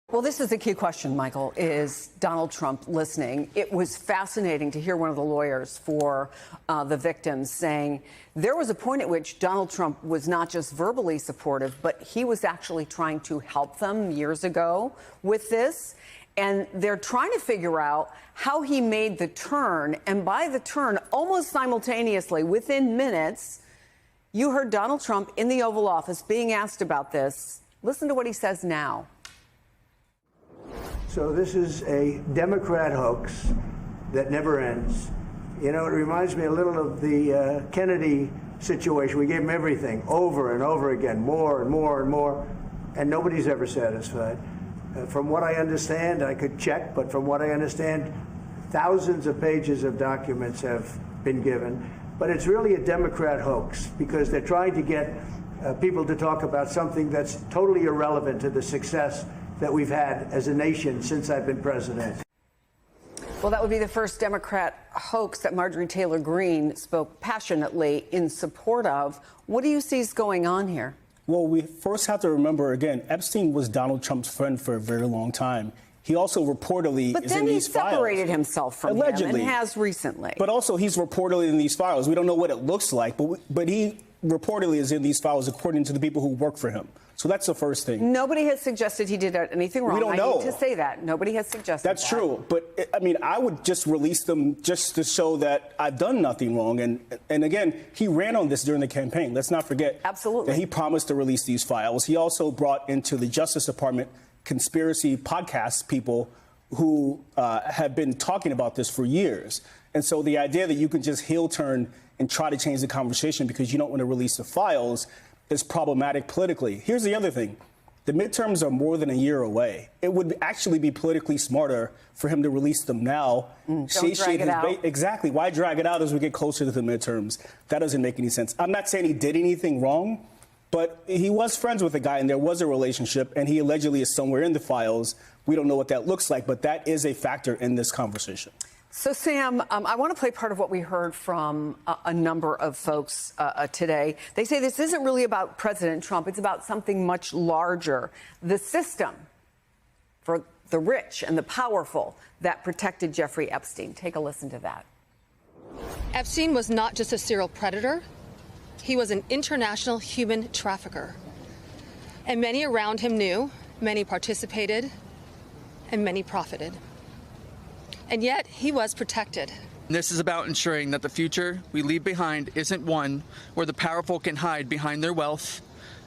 Well, this is the key question, Michael. Is Donald Trump listening? It was fascinating to hear one of the lawyers for the victims saying there was a point at which Donald Trump was not just verbally supportive, but he was actually trying to help them years ago with this. And they're trying to figure out how he made the turn. And by the turn, almost simultaneously, within minutes, you heard Donald Trump in the Oval Office being asked about this. Listen to what he says now. So this is a Democrat hoax that never ends. You know, it reminds me a little of the Kennedy situation. We gave him everything over and over again, more and more and more, and nobody's ever satisfied. From what I understand, I could check, but from what I understand, thousands of pages of documents have been given. But it's really a Democrat hoax because they're trying to get people to talk about something that's totally irrelevant to the success that we've had as a nation since I've been president. Well, that would be the first Democrat hoax that Marjorie Taylor Greene spoke passionately in support of. What do you see is going on here? Well, we first have to remember, again, Epstein was Donald Trump's friend for a very long time. He also reportedly is in these files. But then he separated himself from allegedly, him and has recently. But also he's reportedly in these files. We don't know what it looks like, but he reportedly is in these files according to the people who work for him. So that's the first thing. Nobody has suggested he did anything wrong. We don't know. I hate to say that. Nobody has suggested That's true. But, I mean, I would just release them just to show that I've done nothing wrong. And again, he ran on this during the campaign. Let's not forget Absolutely. that he promised to release these files. He also brought into the Justice Department conspiracy podcast people who have been talking about this for years. And so the idea that you can just heel turn and try to change the conversation because you don't want to release the files is problematic politically. Here's the other thing. The midterms are more than a year away. It would actually be politically smarter for him to release them now. Don't drag it out. Exactly. Why drag it out as we get closer to the midterms? That doesn't make any sense. I'm not saying he did anything wrong, but he was friends with the guy and there was a relationship and he allegedly is somewhere in the files. We don't know what that looks like, but that is a factor in this conversation. So, Sam, I want to play part of what we heard from a number of folks today. They say this isn't really about President Trump. It's about something much larger, the system for the rich and the powerful that protected Jeffrey Epstein. Take a listen to that. Epstein was not just a serial predator. He was an international human trafficker. And many around him knew, many participated, and many profited. And yet, he was protected. This is about ensuring that the future we leave behind isn't one where the powerful can hide behind their wealth,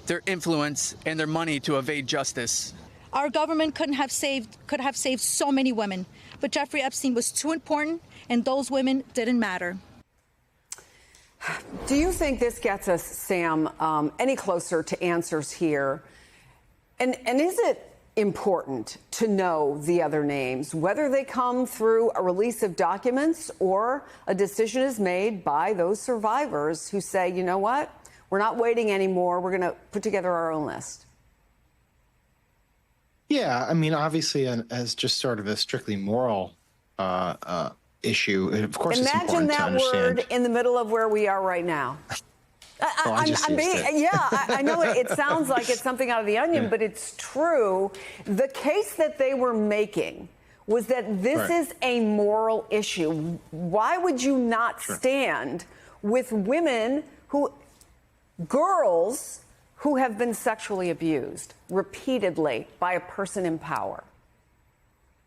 their influence, and their money to evade justice. Our government could have saved so many women, but Jeffrey Epstein was too important, and those women didn't matter. Do you think this gets us, Sam, any closer to answers here? And is it important to know the other names, whether they come through a release of documents or a decision is made by those survivors who say, you know what, we're not waiting anymore, we're going to put together our own list? Yeah, I mean, obviously, as just sort of a strictly moral issue, of course, it's important to understand. Imagine that word in the middle of where we are right now. I know it sounds like it's something out of The Onion, but it's true. The case that they were making was that this is a moral issue. Why would you not stand with women girls who have been sexually abused repeatedly by a person in power?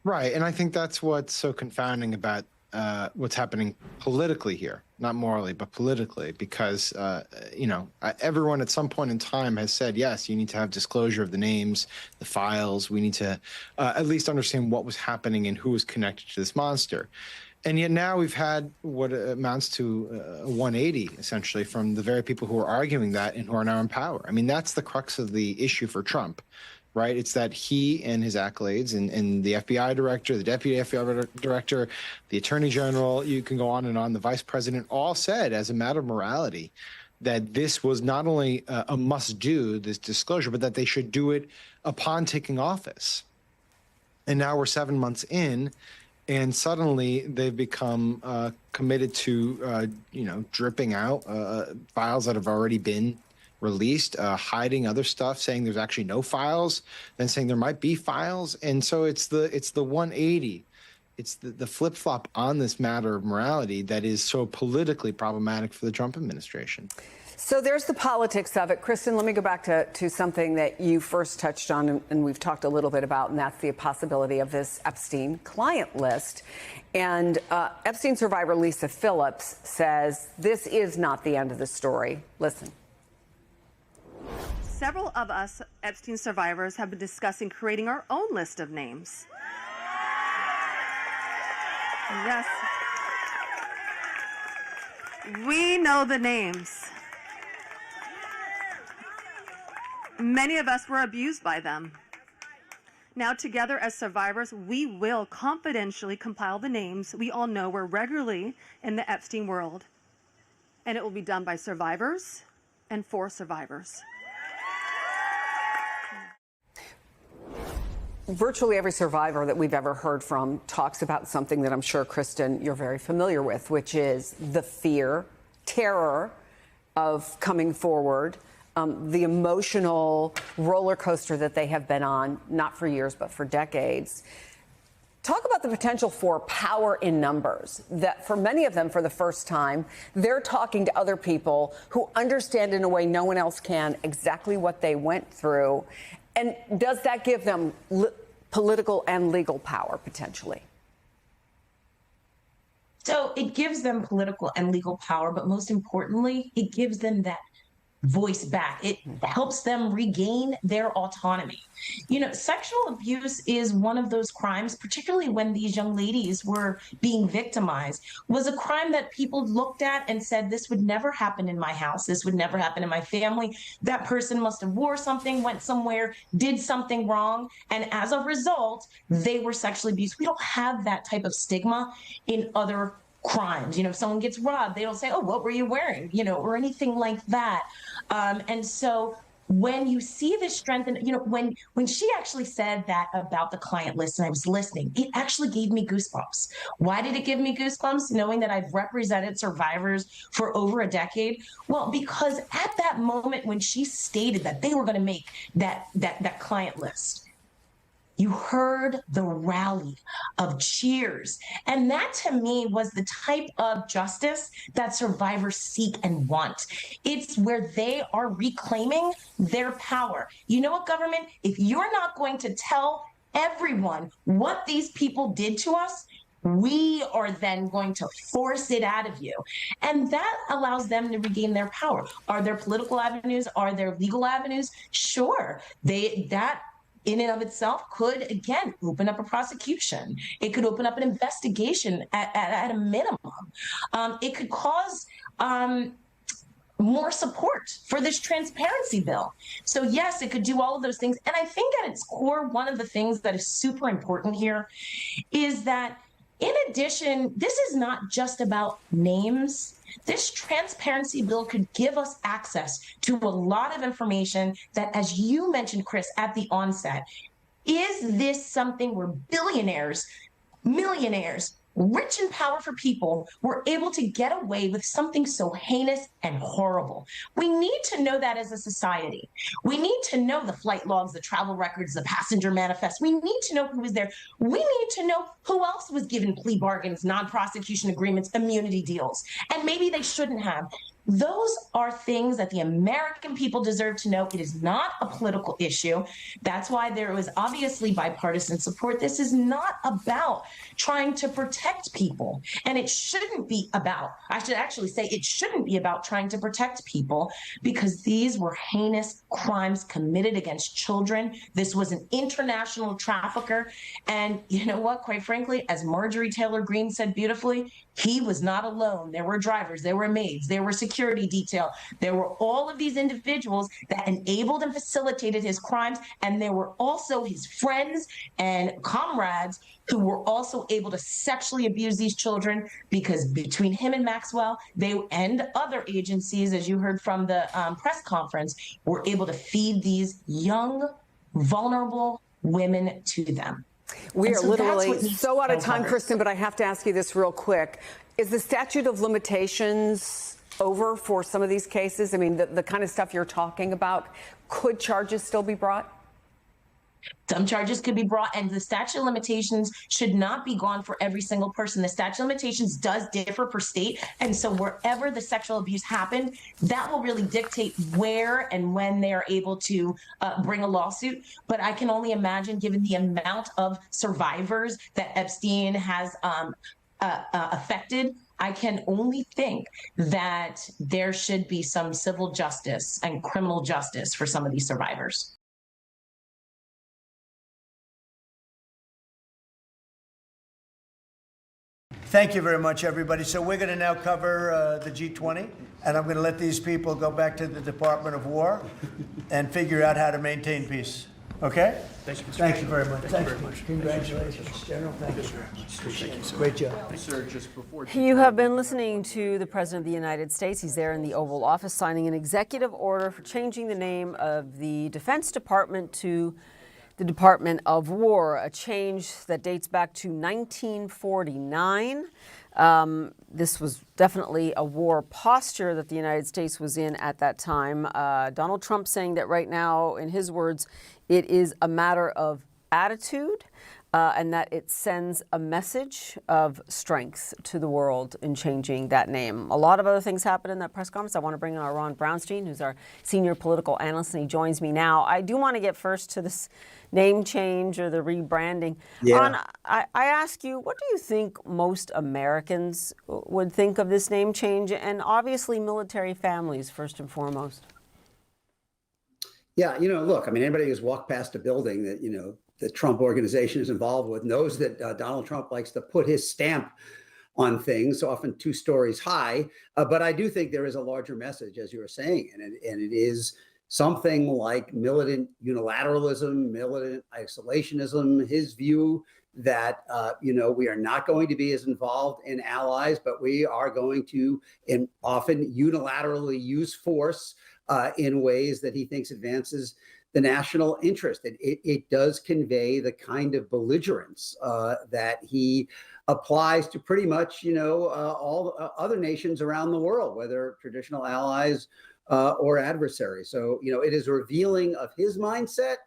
Right. And I think that's what's so confounding about what's happening politically here, not morally, but politically, because, everyone at some point in time has said, yes, you need to have disclosure of the names, the files. We need to at least understand what was happening and who was connected to this monster. And yet now we've had what amounts to a 180, essentially, from the very people who are arguing that and who are now in power. I mean, that's the crux of the issue for Trump. Right. It's that he and his accolades and the FBI director, the deputy FBI director, the attorney general, you can go on and on, the vice president, all said as a matter of morality that this was not only a must do, this disclosure, but that they should do it upon taking office. And now we're 7 months in and suddenly they've become committed to, dripping out files that have already been released, hiding other stuff, saying there's actually no files, then saying there might be files. And so it's the 180. It's the flip-flop on this matter of morality that is so politically problematic for the Trump administration. So there's the politics of it. Kristen, let me go back to something that you first touched on and we've talked a little bit about, and that's the possibility of this Epstein client list. And Epstein survivor Lisa Phillips says this is not the end of the story. Listen. Several of us Epstein survivors have been discussing creating our own list of names. Yes. We know the names. Many of us were abused by them. Now, together as survivors, we will confidentially compile the names we all know were regularly in the Epstein world. And it will be done by survivors and for survivors. Virtually every survivor that we've ever heard from talks about something that I'm sure, Kristen, you're very familiar with, which is the fear, terror of coming forward, the emotional roller coaster that they have been on, not for years, but for decades. Talk about the potential for power in numbers, that for many of them, for the first time, they're talking to other people who understand in a way no one else can exactly what they went through. And does that give them political and legal power, potentially? So it gives them political and legal power, but most importantly, it gives them that voice back. It helps them regain their autonomy. You know, sexual abuse is one of those crimes, particularly when these young ladies were being victimized, was a crime that people looked at and said, this would never happen in my house. This would never happen in my family. That person must have wore something, went somewhere, did something wrong. And as a result, they were sexually abused. We don't have that type of stigma in other crimes. You know, if someone gets robbed, they don't say, oh, what were you wearing? You know, or anything like that. And so when you see this strength, and, you know, when she actually said that about the client list and I was listening, it actually gave me goosebumps. Why did it give me goosebumps? Knowing that I've represented survivors for over a decade? Well, because at that moment when she stated that they were going to make that client list, you heard the rally of cheers. And that, to me, was the type of justice that survivors seek and want. It's where they are reclaiming their power. You know what, government? If you're not going to tell everyone what these people did to us, we are then going to force it out of you. And that allows them to regain their power. Are there political avenues? Are there legal avenues? Sure. That in and of itself could, again, open up a prosecution. It could open up an investigation at a minimum. It could cause more support for this transparency bill. So yes, it could do all of those things. And I think at its core, one of the things that is super important here is that, in addition, this is not just about names. This transparency bill could give us access to a lot of information that, as you mentioned, Chris, at the onset, is this something where billionaires, millionaires, rich and powerful people were able to get away with something so heinous and horrible? We need to know that as a society. We need to know the flight logs, the travel records, the passenger manifest. We need to know who was there. We need to know who else was given plea bargains, non-prosecution agreements, immunity deals, and maybe they shouldn't have. Those are things that the American people deserve to know. It is not a political issue. That's why there was obviously bipartisan support. This is not about trying to protect people. And it shouldn't be about, I should actually say, it shouldn't be about trying to protect people, because these were heinous crimes committed against children. This was an international trafficker. And you know what, quite frankly, as Marjorie Taylor Greene said beautifully, he was not alone. There were drivers, there were maids, there were security detail. There were all of these individuals that enabled and facilitated his crimes. And there were also his friends and comrades who were also able to sexually abuse these children, because between him and Maxwell, they and other agencies, as you heard from the press conference, were able to feed these young, vulnerable women to them. We are literally so out of time, Kristen, but I have to ask you this real quick. Is the statute of limitations over for some of these cases? I mean, the kind of stuff you're talking about, could charges still be brought? Some charges could be brought, and the statute of limitations should not be gone for every single person. The statute of limitations does differ per state, and so wherever the sexual abuse happened, that will really dictate where and when they are able to bring a lawsuit. But I can only imagine, given the amount of survivors that Epstein has affected, I can only think that there should be some civil justice and criminal justice for some of these survivors. Thank you very much, everybody. So we're going to now cover the G20, and I'm going to let these people go back to the Department of War and figure out how to maintain peace. Okay? Thank you, Mr. Thank you very much. Thank you very much. Congratulations, General. Thank you very much. Appreciate it. Great job. Sir, just before You have been listening to the President of the United States. He's there in the Oval Office signing an executive order for changing the name of the Defense Department to the Department of War, a change that dates back to 1949. This was definitely a war posture that the United States was in at that time. Donald Trump saying that right now, in his words, it is a matter of attitude and that it sends a message of strength to the world in changing that name. A lot of other things happened in that press conference. I want to bring in our Ron Brownstein, who's our senior political analyst, and he joins me now. I do want to get first to this name change or the rebranding. Yeah. Ron, I ask you, what do you think most Americans would think of this name change, and obviously military families first and foremost? Yeah, look, I mean, anybody who's walked past a building that, the Trump organization is involved with knows that Donald Trump likes to put his stamp on things, often 2 stories high. But I do think there is a larger message, as you were saying, and it is something like militant unilateralism, militant isolationism, his view that, we are not going to be as involved in allies, but we are going to often unilaterally use force in ways that he thinks advances the national interest. It does convey the kind of belligerence that he applies to pretty much, all other nations around the world, whether traditional allies or adversaries. So, it is revealing of his mindset.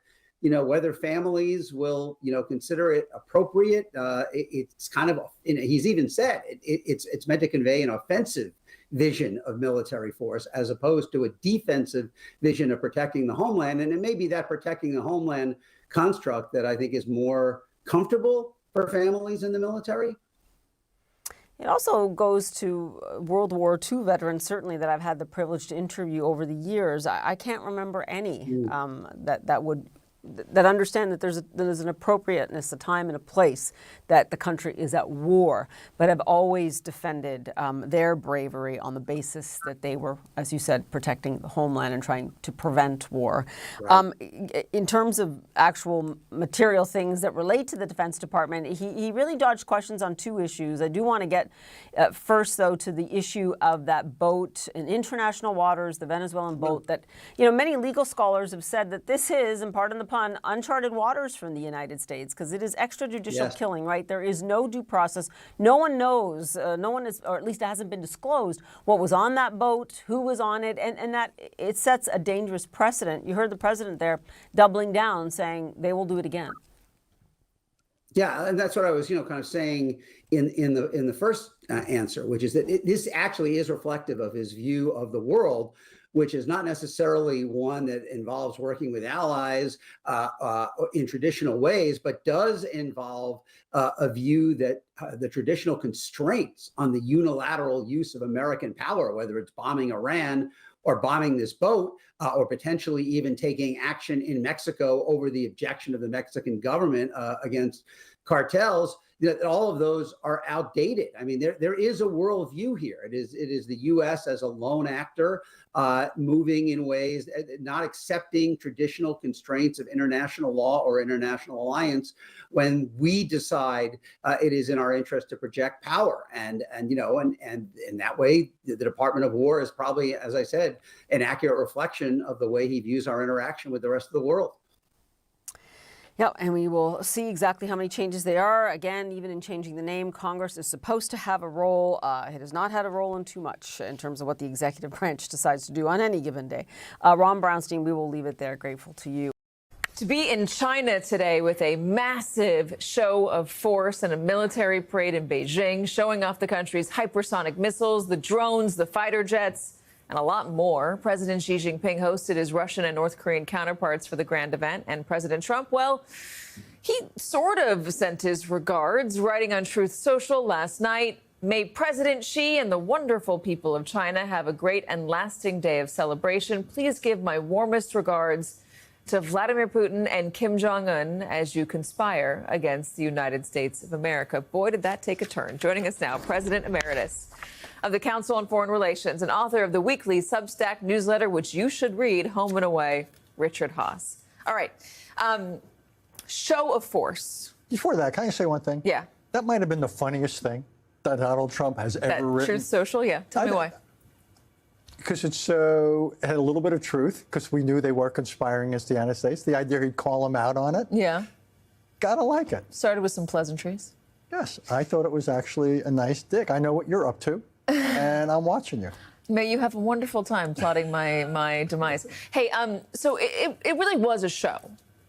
Whether families will, consider it appropriate. It's kind of, he's even said it's meant to convey an offensive vision of military force as opposed to a defensive vision of protecting the homeland. And it may be that protecting the homeland construct that I think is more comfortable for families in the military. It also goes to World War II veterans, certainly, that I've had the privilege to interview over the years. I can't remember any that understand that there's an appropriateness, a time and a place that the country is at war, but have always defended their bravery on the basis that they were, as you said, protecting the homeland and trying to prevent war. Right. In terms of actual material things that relate to the Defense Department, he really dodged questions on 2 issues. I do want to get first, though, to the issue of that boat in international waters, the Venezuelan boat that, many legal scholars have said that this is, and pardon the pun, uncharted waters from the United States, because it is extrajudicial killing, right? There is no due process. No one knows, no one is, or at least it hasn't been disclosed, what was on that boat, who was on it, and that it sets a dangerous precedent. You heard the president there doubling down, saying they will do it again. Yeah, and that's what I was, kind of saying in the first answer, which is that this actually is reflective of his view of the world, which is not necessarily one that involves working with allies in traditional ways, but does involve a view that the traditional constraints on the unilateral use of American power, whether it's bombing Iran or bombing this boat, or potentially even taking action in Mexico over the objection of the Mexican government against cartels, that all of those are outdated. I mean, there is a worldview here. It is the U.S. as a lone actor moving in ways, not accepting traditional constraints of international law or international alliance when we decide it is in our interest to project power. And in that way, the Department of War is probably, as I said, an accurate reflection of the way he views our interaction with the rest of the world. Yeah, and we will see exactly how many changes there are. Again, even in changing the name, Congress is supposed to have a role. It has not had a role in too much in terms of what the executive branch decides to do on any given day. Ron Brownstein, we will leave it there. Grateful to you. To be in China today with a massive show of force and a military parade in Beijing, showing off the country's hypersonic missiles, the drones, the fighter jets, and a lot more. President Xi Jinping hosted his Russian and North Korean counterparts for the grand event. And President Trump, well, he sort of sent his regards, writing on Truth Social last night. May President Xi and the wonderful people of China have a great and lasting day of celebration. Please give my warmest regards to Vladimir Putin and Kim Jong-un as you conspire against the United States of America. Boy, did that take a turn. Joining us now, President Emeritus of the Council on Foreign Relations and author of the weekly Substack newsletter, which you should read, Home and Away, Richard Haass. All right. Show of force. Before that, can I say one thing? Yeah. That might have been the funniest thing that Donald Trump has ever written. Truth Social, yeah. Tell me why. Because it had a little bit of truth, because we knew they were conspiring against the United States. The idea he'd call them out on it. Yeah. Gotta like it. Started with some pleasantries. Yes, I thought it was actually a nice dig. I know what you're up to, and I'm watching you. May you have a wonderful time plotting my demise. Hey, so it really was a show.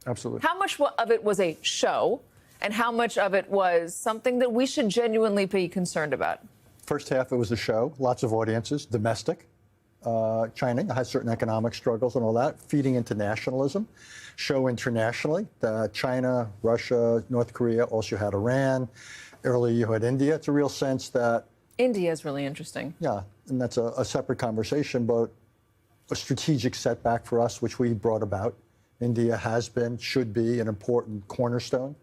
Absolutely. How much of it was a show, and how much of it was something that we should genuinely be concerned about? First half, it was a show, lots of audiences, domestic. China has certain economic struggles and all that, feeding into nationalism. Show internationally, China, Russia, North Korea, also had Iran. Earlier you had India. It's a real sense that... India is really interesting. Yeah, and that's a separate conversation, but a strategic setback for us, which we brought about. India has been, should be, an important cornerstone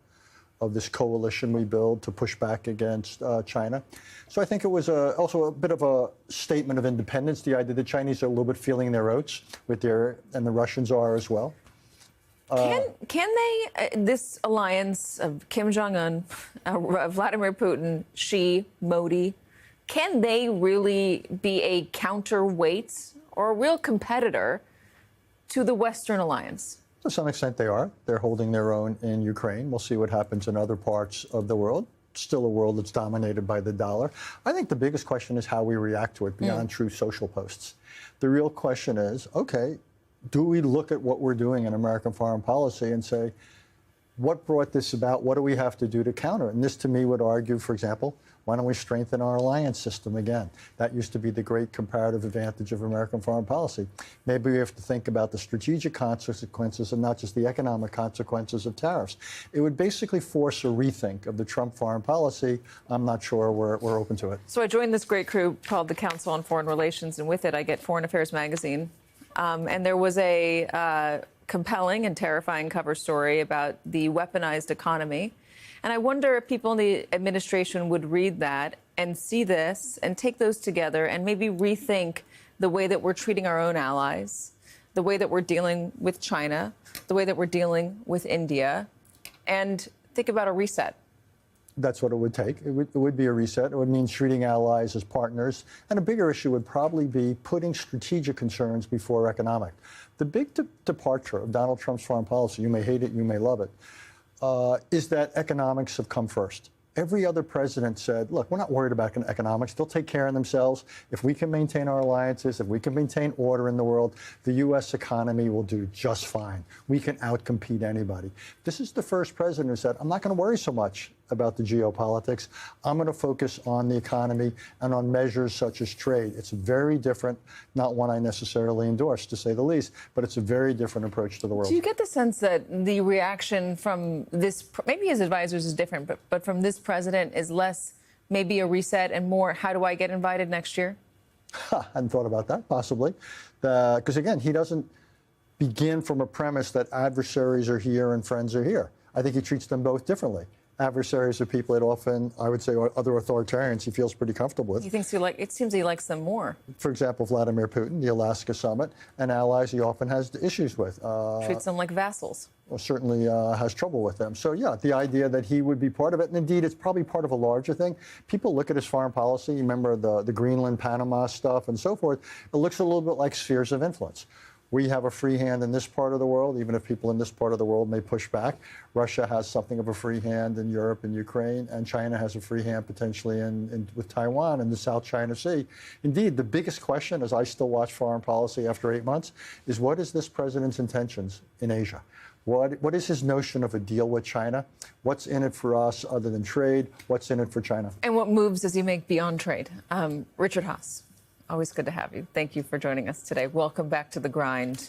of this coalition we build to push back against China. So I think it was also a bit of a statement of independence, the idea the Chinese are a little bit feeling their oats with and the Russians are as well. Can they, this alliance of Kim Jong-un, Vladimir Putin, Xi, Modi, can they really be a counterweight or a real competitor to the Western alliance? To some extent they are. They're holding their own in Ukraine. We'll see what happens in other parts of the world. Still a world that's dominated by the dollar. I think the biggest question is how we react to it beyond true social posts. The real question is, okay, do we look at what we're doing in American foreign policy and say, what brought this about? What do we have to do to counter it? And this, to me, would argue, for example, why don't we strengthen our alliance system again? That used to be the great comparative advantage of American foreign policy. Maybe we have to think about the strategic consequences and not just the economic consequences of tariffs. It would basically force a rethink of the Trump foreign policy. I'm not sure we're open to it. So I joined this great crew called the Council on Foreign Relations, and with it I get Foreign Affairs magazine. And there was a compelling and terrifying cover story about the weaponized economy. And I wonder if people in the administration would read that and see this and take those together and maybe rethink the way that we're treating our own allies, the way that we're dealing with China, the way that we're dealing with India, and think about a reset. That's what it would take. It would be a reset. It would mean treating allies as partners. And a bigger issue would probably be putting strategic concerns before economic. The big departure of Donald Trump's foreign policy, you may hate it, you may love it, is that economics have come first. Every other president said, look, we're not worried about economics. They'll take care of themselves. If we can maintain our alliances, if we can maintain order in the world, the U.S. economy will do just fine. We can outcompete anybody. This is the first president who said, I'm not going to worry so much about the geopolitics. I'm going to focus on the economy and on measures such as trade. It's very different, not one I necessarily endorse, to say the least, but it's a very different approach to the world. Do you get the sense that the reaction from this, maybe his advisors is different, but from this president is less maybe a reset and more, how do I get invited next year? I hadn't thought about that, possibly. Because again, he doesn't begin from a premise that adversaries are here and friends are here. I think he treats them both differently. Adversaries are people that often, I would say, other authoritarians he feels pretty comfortable with. He thinks it seems he likes them more. For example, Vladimir Putin, the Alaska summit, and allies he often has issues with. Treats them like vassals. Well, certainly has trouble with them. So, yeah, the idea that he would be part of it, and indeed it's probably part of a larger thing. People look at his foreign policy, you remember the Greenland, Panama stuff and so forth. It looks a little bit like spheres of influence. We have a free hand in this part of the world, even if people in this part of the world may push back. Russia has something of a free hand in Europe and Ukraine, and China has a free hand potentially with Taiwan and the South China Sea. Indeed, the biggest question, as I still watch foreign policy after 8 months, is what is this president's intentions in Asia? What is his notion of a deal with China? What's in it for us other than trade? What's in it for China? And what moves does he make beyond trade? Richard Haas, always good to have you. Thank you for joining us today. Welcome back to The Grind.